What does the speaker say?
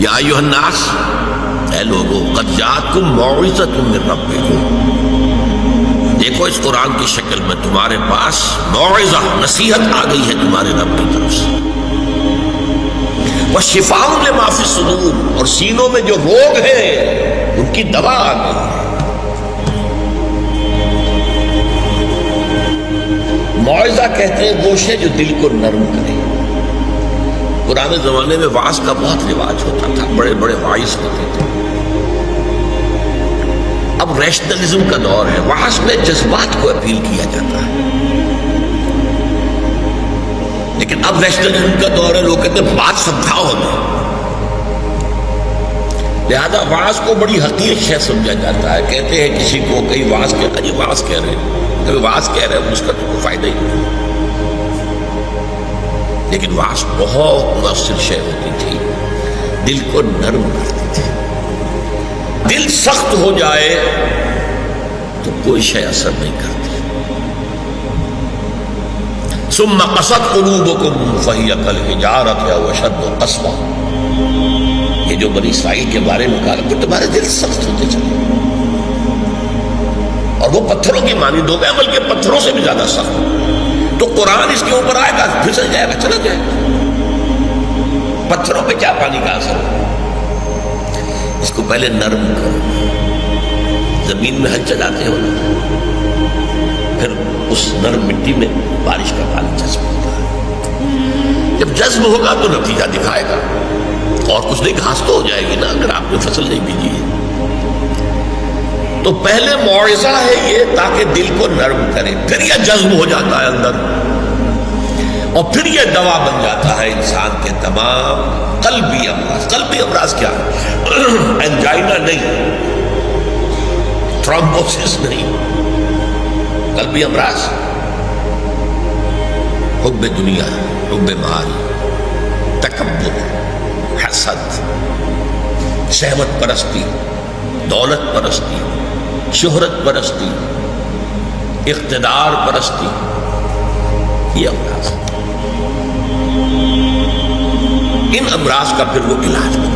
یا ایھا الناس، اے لوگو، قد جاءتکم موعظۃ من ربکم، دیکھو اس قرآن کی شکل میں تمہارے پاس موعظہ، نصیحت آ گئی ہے تمہارے رب کی طرف سے، وشفاء لما فی الصدور، اور سینوں میں جو روگ ہیں ان کی دوا آ گئی ہے۔ موعظہ کہتے ہیں وہ شے جو دل کو نرم کرے۔ پرانے زمانے میں وعظ کا بہت رواج ہوتا تھا، بڑے بڑے واعظ ہوتے تھے۔ اب ریشنلزم کا دور ہے، وعظ میں جذبات کو اپیل کیا جاتا ہے، لیکن اب ریشنلزم کا دور ہے، لوگ کہتے ہیں بات سمجھاؤ ہمیں، لہذا وعظ کو بڑی حقیر شے سمجھا جاتا ہے۔ کہتے ہیں کسی کو کئی وعظ کہہ رہے ہیں، وعظ کہہ رہے ہیں، کبھی وعظ کہہ رہے ہیں، اس کا تو کوئی فائدہ ہی نہیں، لیکن وعظ بہت مؤثر شے ہوتی تھی، دل کو نرم کرتی تھی۔ دل سخت ہو جائے تو کوئی شے اثر نہیں کرتی۔ ثم قست قلوبکم فہی کالحجارۃ او اشد قسوۃ، یہ جو بنی اسرائیل کے بارے میں کہا کہ تمہارے دل سخت ہوتے چلے اور وہ پتھروں کی مانند ہو گئے، بلکہ پتھروں سے بھی زیادہ سخت۔ تو قرآن اس کے اوپر آئے گا، پھسل جائے گا، چلا جائے گا۔ پتھروں پہ کیا پانی کا اثر ہو؟ اس کو پہلے نرم کرو، زمین میں ہل چلاتے ہو، پھر اس نرم مٹی میں بارش کا پانی جذب ہوتا ہے، جب جذب ہوگا تو نتیجہ دکھائے گا، اور کچھ نہیں، گھاس تو ہو جائے گی نا اگر آپ نے فصل نہیں بیجی ہے۔ تو پہلے موعظہ ہے یہ تاکہ دل کو نرم کرے، پھر یہ جذب ہو جاتا ہے اندر، اور پھر یہ دوا بن جاتا ہے انسان کے تمام قلبی امراض۔ قلبی امراض کیا ہے؟ انجائنا نہیں، تھرومبوسس نہیں، قلبی امراض حب دنیا، حب مال، تکبر، حسد، شہوت پرستی، دولت پرستی، شہرت پرستی، اقتدار پرستی، یہ امراض، ان امراض کا پھر وہ علاج بنتا ہے۔